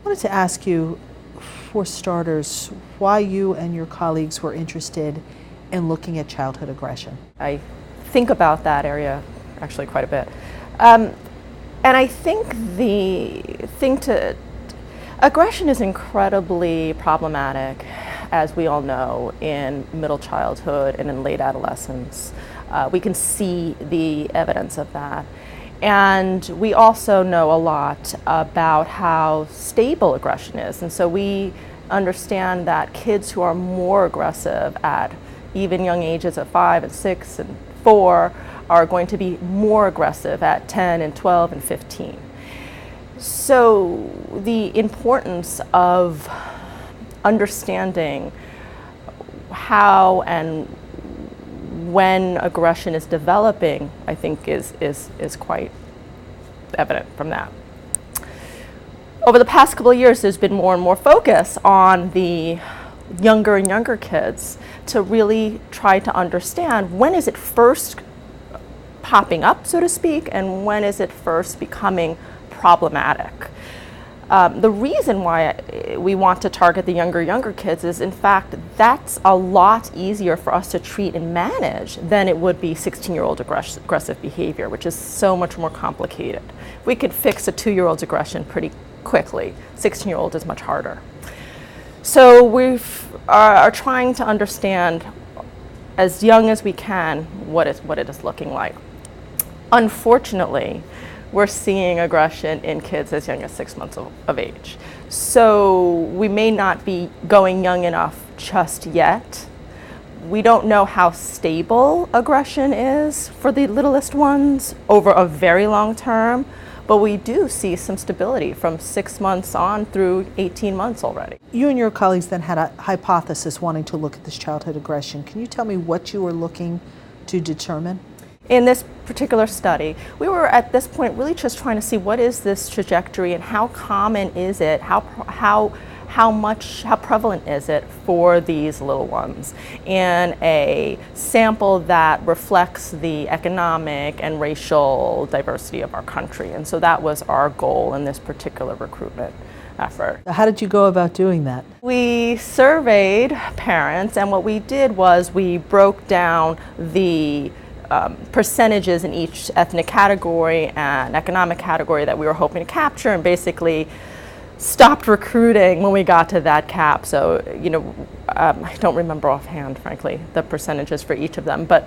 wanted to ask you, for starters, why you and your colleagues were interested in looking at childhood aggression. I think about that area actually quite a bit. And I think aggression is incredibly problematic, as we all know, in middle childhood and in late adolescence. We can see the evidence of that. And we also know a lot about how stable aggression is. And so we understand that kids who are more aggressive at even young ages of 5 and 6 and 4 are going to be more aggressive at 10 and 12 and 15. So the importance of understanding how and when aggression is developing, I think is quite evident from that. Over the past couple of years, there's been more and more focus on the younger and younger kids to really try to understand when is it first popping up, so to speak, and when is it first becoming problematic. The reason why we want to target the younger kids is, in fact, that's a lot easier for us to treat and manage than it would be 16-year-old aggressive behavior, which is so much more complicated. We could fix a 2-year-old's aggression pretty quickly. 16-year-old is much harder. So we are trying to understand as young as we can what it is looking like. Unfortunately, we're seeing aggression in kids as young as 6 months of age. So we may not be going young enough just yet. We don't know how stable aggression is for the littlest ones over a very long term, but we do see some stability from 6 months on through 18 months already. You and your colleagues then had a hypothesis wanting to look at this childhood aggression. Can you tell me what you were looking to determine? In this particular study, we were at this point really just trying to see what is this trajectory and how common is it, how prevalent is it for these little ones in a sample that reflects the economic and racial diversity of our country. And so that was our goal in this particular recruitment effort. How did you go about doing that? We surveyed parents, and what we did was we broke down the percentages in each ethnic category and economic category that we were hoping to capture, and basically stopped recruiting when we got to that cap. So, I don't remember offhand, frankly, the percentages for each of them. But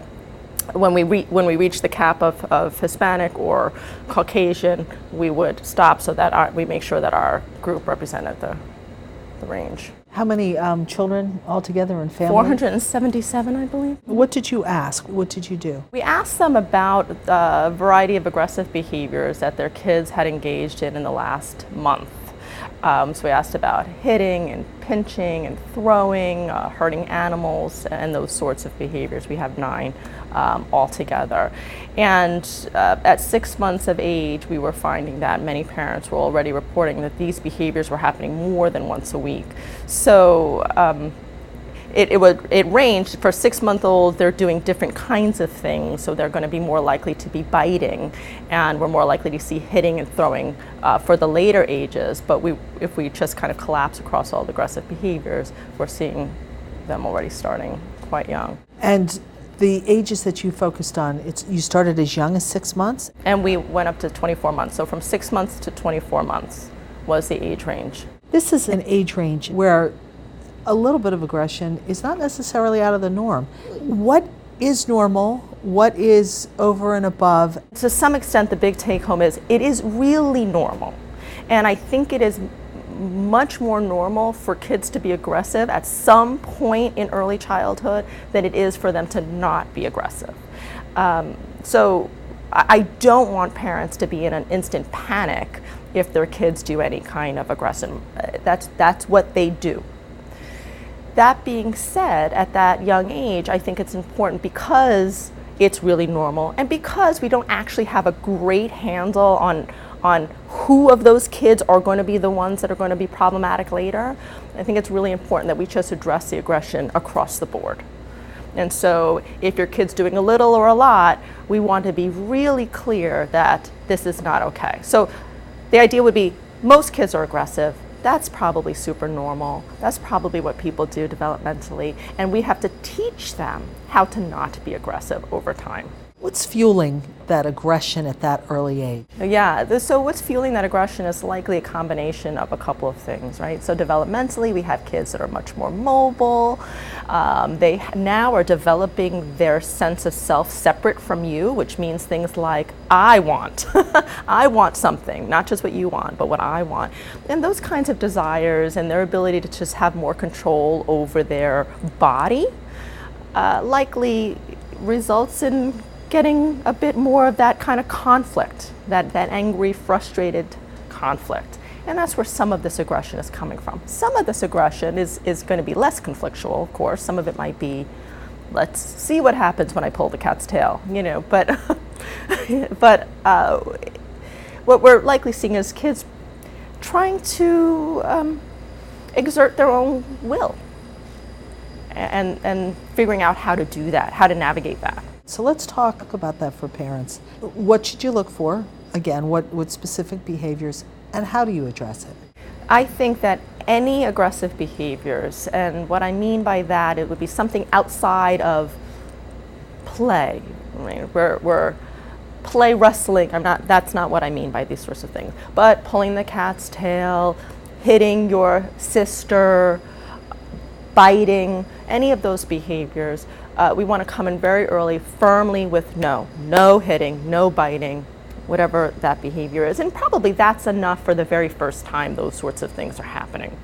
when we reached the cap of Hispanic or Caucasian, we would stop so that we make sure that our group represented the range. How many children altogether and families? 477, I believe. What did you ask? What did you do? We asked them about a variety of aggressive behaviors that their kids had engaged in the last month. So we asked about hitting and pinching and throwing, hurting animals, and those sorts of behaviors. We have 9 altogether. And at 6 months of age, we were finding that many parents were already reporting that these behaviors were happening more than once a week. So it ranged. For 6-month-olds, they're doing different kinds of things, so they're going to be more likely to be biting, and we're more likely to see hitting and throwing for the later ages. But if we just kind of collapse across all the aggressive behaviors, we're seeing them already starting quite young. And the ages that you focused on, you started as young as 6 months? And we went up to 24 months. So from 6 months to 24 months was the age range. This is an age range where a little bit of aggression is not necessarily out of the norm. What is normal? What is over and above? To some extent, the big take home is it is really normal. And I think it is much more normal for kids to be aggressive at some point in early childhood than it is for them to not be aggressive. So I don't want parents to be in an instant panic if their kids do any kind of aggression. That's what they do. That being said, at that young age, I think it's important because it's really normal and because we don't actually have a great handle on who of those kids are going to be the ones that are going to be problematic later. I think it's really important that we just address the aggression across the board. And so if your kid's doing a little or a lot, we want to be really clear that this is not okay. So the idea would be most kids are aggressive, That's probably super normal. That's probably what people do developmentally. And we have to teach them how to not be aggressive over time. What's fueling that aggression at that early age? Yeah, so what's fueling that aggression is likely a combination of a couple of things, right? So developmentally, we have kids that are much more mobile. They now are developing their sense of self separate from you, which means things like, I want. I want something, not just what you want, but what I want. And those kinds of desires and their ability to just have more control over their body likely results in getting a bit more of that kind of conflict, that angry, frustrated conflict. And that's where some of this aggression is coming from. Some of this aggression is going to be less conflictual, of course. Some of it might be, let's see what happens when I pull the cat's tail, but what we're likely seeing is kids trying to exert their own will and figuring out how to do that, how to navigate that. So let's talk about that for parents. What should you look for? Again, what specific behaviors, and how do you address it? I think that any aggressive behaviors, and what I mean by that, it would be something outside of play. I mean, we're play wrestling. That's not what I mean by these sorts of things. But pulling the cat's tail, hitting your sister, biting, any of those behaviors, we want to come in very early, firmly with no hitting, no biting, whatever that behavior is. And probably that's enough for the very first time those sorts of things are happening.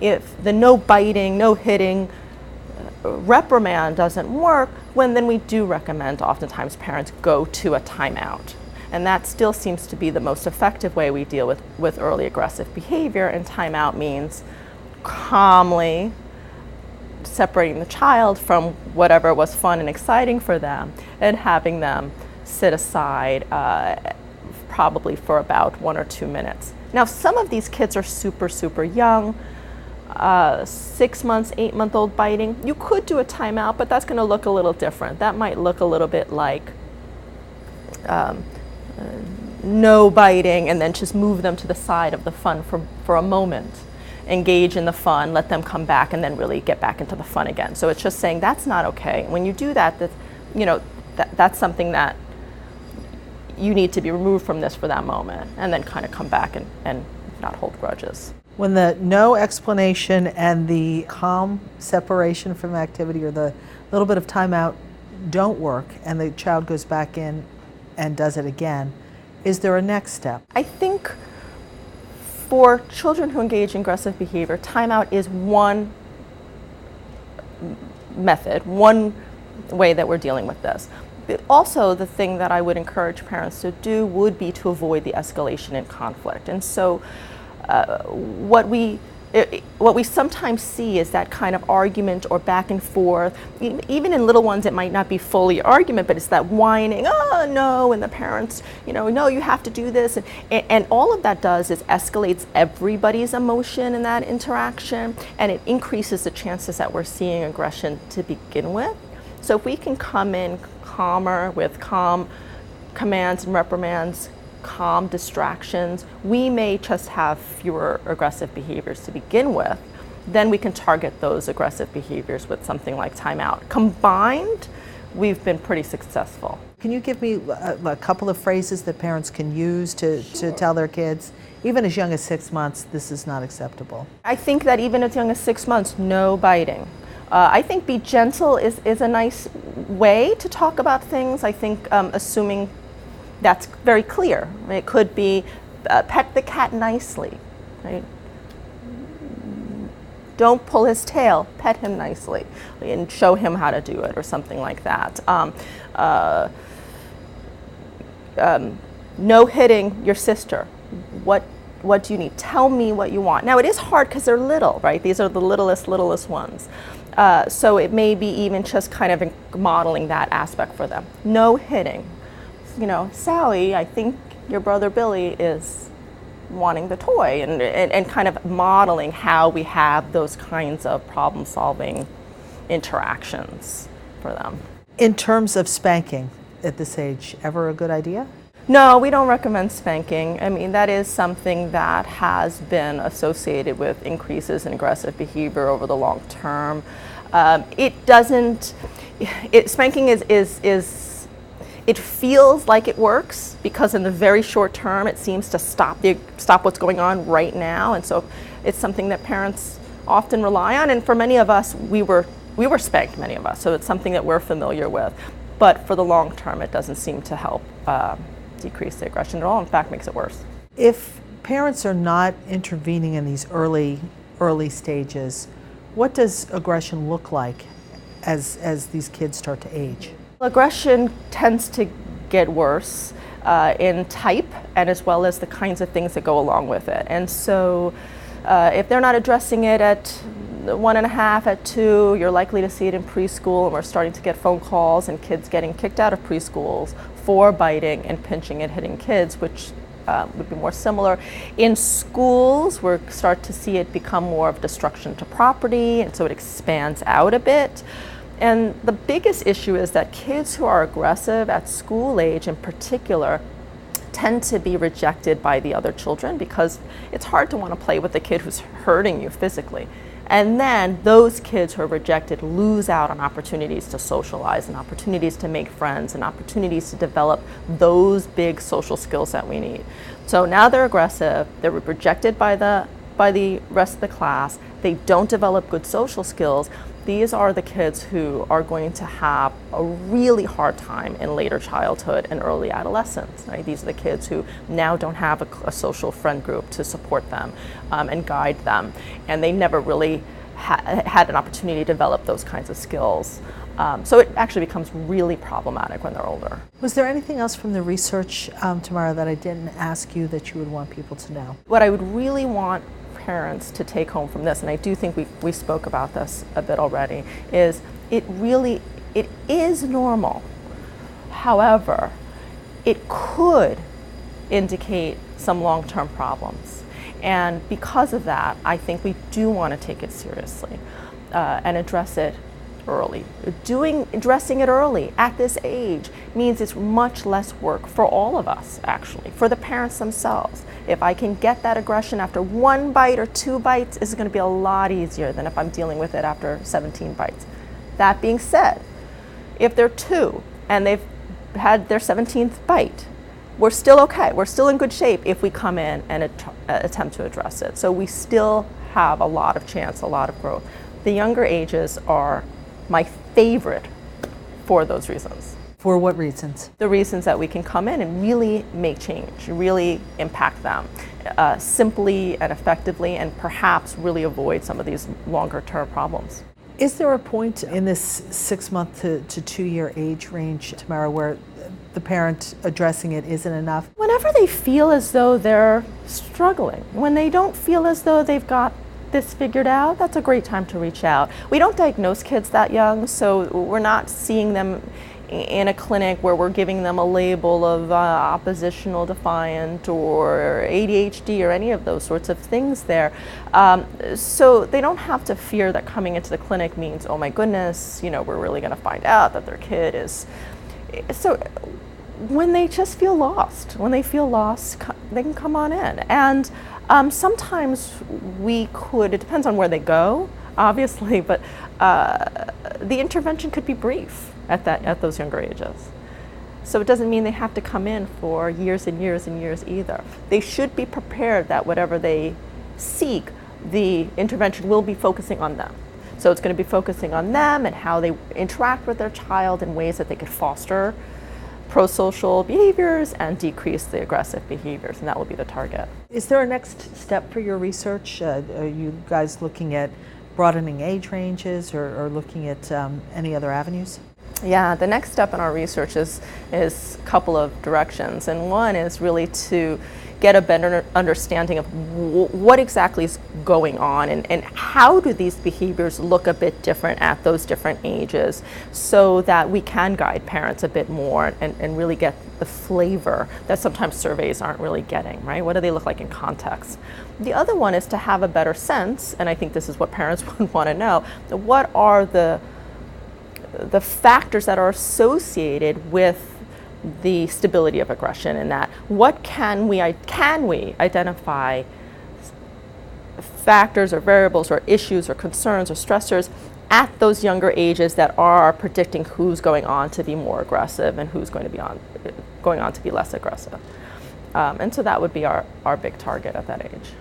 If the no biting, no hitting reprimand doesn't work, then we do recommend oftentimes parents go to a timeout. And that still seems to be the most effective way we deal with early aggressive behavior. And timeout means calmly separating the child from whatever was fun and exciting for them and having them sit aside probably for about 1 or 2 minutes. Now, some of these kids are super, super young, 6 months, 8-month-old biting. You could do a timeout, but that's going to look a little different. That might look a little bit like no biting and then just move them to the side of the fun for a moment. Engage in the fun, let them come back, and then really get back into the fun again. So it's just saying that's not okay. When you do that, that's something that you need to be removed from this for that moment, and then kind of come back and not hold grudges. When the no explanation and the calm separation from activity or the little bit of timeout don't work, and the child goes back in and does it again, is there a next step? I think for children who engage in aggressive behavior, timeout is one method, one way that we're dealing with this. But also, the thing that I would encourage parents to do would be to avoid the escalation in conflict. And so what we sometimes see is that kind of argument or back and forth. Even in little ones, it might not be fully argument, but it's that whining, oh no, and the parents, no, you have to do this. And all of that does is escalates everybody's emotion in that interaction, and it increases the chances that we're seeing aggression to begin with. So if we can come in calmer with calm commands and reprimands, calm distractions, we may just have fewer aggressive behaviors to begin with. Then we can target those aggressive behaviors with something like timeout. Combined, we've been pretty successful. Can you give me a couple of phrases that parents can use to tell their kids, even as young as 6 months, this is not acceptable? I think that even as young as 6 months, no biting. I think be gentle is a nice way to talk about things. I think assuming that's very clear. It could be pet the cat nicely, right? Don't pull his tail, pet him nicely, and show him how to do it, or something like that. No hitting your sister. What do you need? Tell me what you want. Now, it is hard because they're little, right? These are the littlest ones. So it may be even just kind of modeling that aspect for them. No hitting. Sally, I think your brother Billy is wanting the toy, and kind of modeling how we have those kinds of problem-solving interactions for them. In terms of spanking at this age, ever a good idea? No, we don't recommend spanking. I mean, that is something that has been associated with increases in aggressive behavior over the long term. It doesn't, spanking it feels like it works because in the very short term it seems to stop what's going on right now, and so it's something that parents often rely on, and for many of us, we were spanked, many of us, so it's something that we're familiar with. But for the long term, it doesn't seem to help decrease the aggression at all. In fact, makes it worse. If parents are not intervening in these early stages, what does aggression look like as these kids start to age? Aggression tends to get worse in type and as well as the kinds of things that go along with it. And so if they're not addressing it at 1.5, at 2, you're likely to see it in preschool, and we're starting to get phone calls and kids getting kicked out of preschools for biting and pinching and hitting kids, which would be more similar. In schools, we're start to see it become more of destruction to property, and so it expands out a bit. And the biggest issue is that kids who are aggressive at school age in particular tend to be rejected by the other children because it's hard to want to play with the kid who's hurting you physically. And then those kids who are rejected lose out on opportunities to socialize and opportunities to make friends and opportunities to develop those big social skills that we need. So now they're aggressive, they're rejected by the rest of the class, they don't develop good social skills. These are the kids who are going to have a really hard time in later childhood and early adolescence, right? These are the kids who now don't have a social friend group to support them and guide them, and they never really had an opportunity to develop those kinds of skills. So it actually becomes really problematic when they're older. Was there anything else from the research, Tamara, that I didn't ask you that you would want people to know? What I would really want parents to take home from this, and I do think we spoke about this a bit already, is it is normal. However, it could indicate some long-term problems. And because of that, I think we do want to take it seriously and address it early. Addressing it early at this age means it's much less work for all of us, actually, for the parents themselves. If I can get that aggression after 1 bite or 2 bites, it's going to be a lot easier than if I'm dealing with it after 17 bites. That being said, if they're 2 and they've had their 17th bite, we're still okay. We're still in good shape if we come in and attempt to address it. So we still have a lot of chance, a lot of growth. The younger ages are my favorite for those reasons. For what reasons? The reasons that we can come in and really make change, really impact them simply and effectively, and perhaps really avoid some of these longer term problems. Is there a point in this 6-month to 2-year age range, Tamara, where the parent addressing it isn't enough? Whenever they feel as though they're struggling, when they don't feel as though they've got this figured out, that's a great time to reach out. We don't diagnose kids that young, so we're not seeing them in a clinic where we're giving them a label of oppositional defiant or ADHD or any of those sorts of things there. So they don't have to fear that coming into the clinic means, oh my goodness, we're really going to find out that their kid is. So when they just feel lost, they can come on in. And sometimes it depends on where they go, obviously, but the intervention could be brief at those younger ages. So it doesn't mean they have to come in for years and years and years either. They should be prepared that whatever they seek, the intervention will be focusing on them. So it's going to be focusing on them and how they interact with their child in ways that they could foster pro-social behaviors and decrease the aggressive behaviors, and that will be the target. Is there a next step for your research? Are you guys looking at broadening age ranges or looking at any other avenues? Yeah, the next step in our research is a couple of directions, and one is really to get a better understanding of what exactly is going on and how do these behaviors look a bit different at those different ages, so that we can guide parents a bit more and really get the flavor that sometimes surveys aren't really getting, right? What do they look like in context? The other one is to have a better sense, and I think this is what parents would want to know, what are the factors that are associated with the stability of aggression, in that what can we identify factors or variables or issues or concerns or stressors at those younger ages that are predicting who's going on to be more aggressive and who's going on to be less aggressive. And so that would be our big target at that age.